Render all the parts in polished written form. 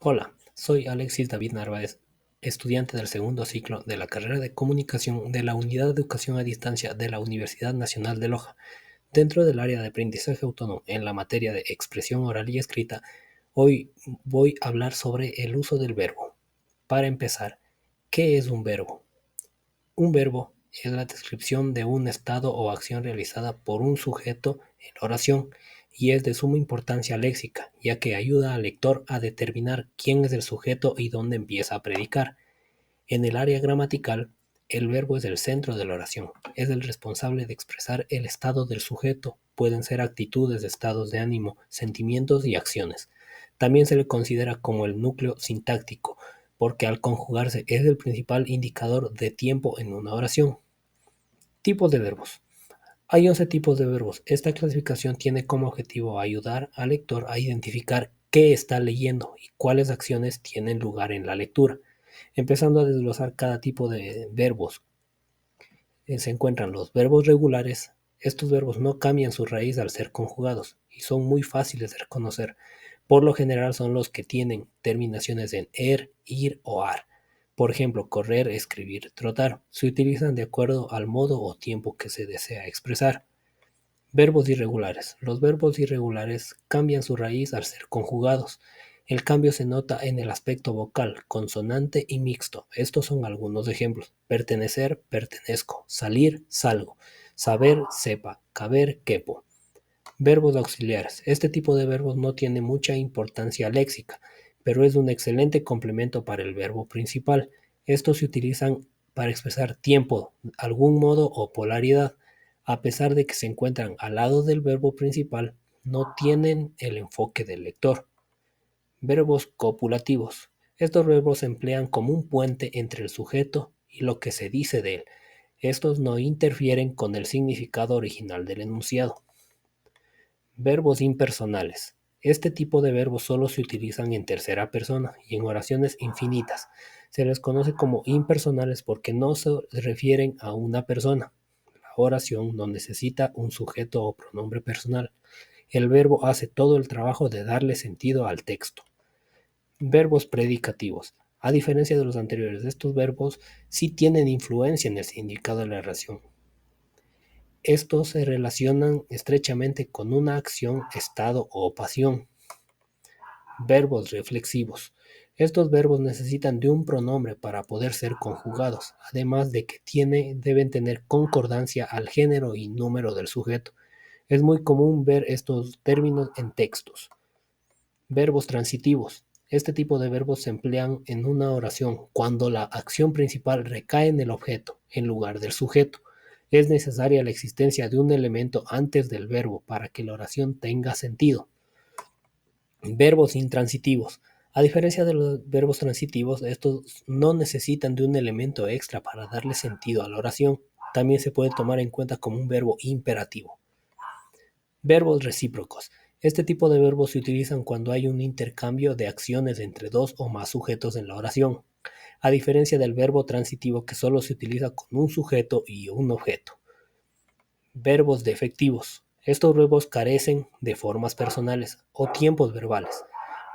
Hola, soy Alexis David Narváez, estudiante del segundo ciclo de la carrera de Comunicación de la Unidad de Educación a Distancia de la Universidad Nacional de Loja. Dentro del área de aprendizaje autónomo en la materia de expresión oral y escrita, hoy voy a hablar sobre el uso del verbo. Para empezar, ¿qué es un verbo? Un verbo es la descripción de un estado o acción realizada por un sujeto en oración y es de suma importancia léxica, ya que ayuda al lector a determinar quién es el sujeto y dónde empieza a predicar. En el área gramatical, el verbo es el centro de la oración, es el responsable de expresar el estado del sujeto, pueden ser actitudes, estados de ánimo, sentimientos y acciones. También se le considera como el núcleo sintáctico, porque al conjugarse es el principal indicador de tiempo en una oración. Tipos de verbos. Hay 11 tipos de verbos. Esta clasificación tiene como objetivo ayudar al lector a identificar qué está leyendo y cuáles acciones tienen lugar en la lectura. Empezando a desglosar cada tipo de verbos, se encuentran los verbos regulares. Estos verbos no cambian su raíz al ser conjugados y son muy fáciles de reconocer. Por lo general son los que tienen terminaciones en ir o ar. Por ejemplo, correr, escribir, trotar. Se utilizan de acuerdo al modo o tiempo que se desea expresar. Verbos irregulares. Los verbos irregulares cambian su raíz al ser conjugados. El cambio se nota en el aspecto vocal, consonante y mixto. Estos son algunos ejemplos. Pertenecer, pertenezco. Salir, salgo. Saber, sepa. Caber, quepo. Verbos auxiliares. Este tipo de verbos no tiene mucha importancia léxica, pero es un excelente complemento para el verbo principal. Estos se utilizan para expresar tiempo, algún modo o polaridad. A pesar de que se encuentran al lado del verbo principal, no tienen el enfoque del lector. Verbos copulativos. Estos verbos se emplean como un puente entre el sujeto y lo que se dice de él. Estos no interfieren con el significado original del enunciado. Verbos impersonales. Este tipo de verbos solo se utilizan en tercera persona y en oraciones infinitas. Se les conoce como impersonales porque no se refieren a una persona. La oración no necesita un sujeto o pronombre personal. El verbo hace todo el trabajo de darle sentido al texto. Verbos predicativos. A diferencia de los anteriores, estos verbos sí tienen influencia en el significado de la oración. Estos se relacionan estrechamente con una acción, estado o pasión. Verbos reflexivos. Estos verbos necesitan de un pronombre para poder ser conjugados, además de que deben tener concordancia al género y número del sujeto. Es muy común ver estos términos en textos. Verbos transitivos. Este tipo de verbos se emplean en una oración cuando la acción principal recae en el objeto, en lugar del sujeto. Es necesaria la existencia de un elemento antes del verbo para que la oración tenga sentido. Verbos intransitivos. A diferencia de los verbos transitivos, estos no necesitan de un elemento extra para darle sentido a la oración. También se puede tomar en cuenta como un verbo imperativo. Verbos recíprocos. Este tipo de verbos se utilizan cuando hay un intercambio de acciones entre dos o más sujetos en la oración, a diferencia del verbo transitivo que solo se utiliza con un sujeto y un objeto. Verbos defectivos. Estos verbos carecen de formas personales o tiempos verbales,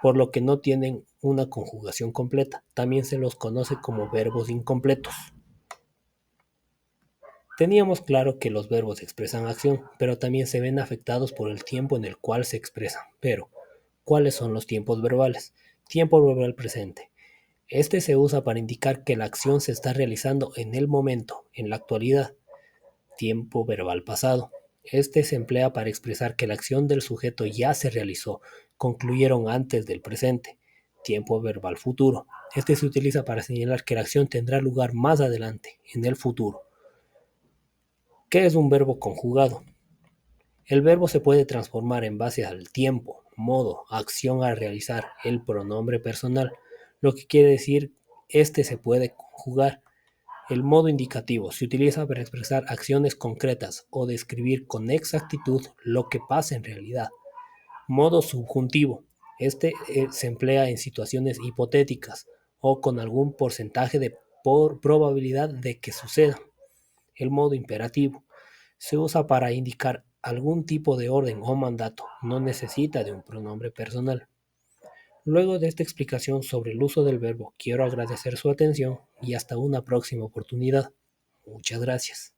por lo que no tienen una conjugación completa. También se los conoce como verbos incompletos. Teníamos claro que los verbos expresan acción, pero también se ven afectados por el tiempo en el cual se expresan. Pero, ¿cuáles son los tiempos verbales? Tiempo verbal presente. Este se usa para indicar que la acción se está realizando en el momento, en la actualidad. Tiempo verbal pasado. Este se emplea para expresar que la acción del sujeto ya se realizó, concluyeron antes del presente. Tiempo verbal futuro. Este se utiliza para señalar que la acción tendrá lugar más adelante, en el futuro. ¿Qué es un verbo conjugado? El verbo se puede transformar en base al tiempo, modo, acción a realizar, el pronombre personal, lo que quiere decir este se puede conjugar. El modo indicativo se utiliza para expresar acciones concretas o describir con exactitud lo que pasa en realidad. Modo subjuntivo. Este se emplea en situaciones hipotéticas o con algún porcentaje de probabilidad de que suceda. El modo imperativo se usa para indicar algún tipo de orden o mandato, no necesita de un pronombre personal. Luego de esta explicación sobre el uso del verbo, quiero agradecer su atención y hasta una próxima oportunidad. Muchas gracias.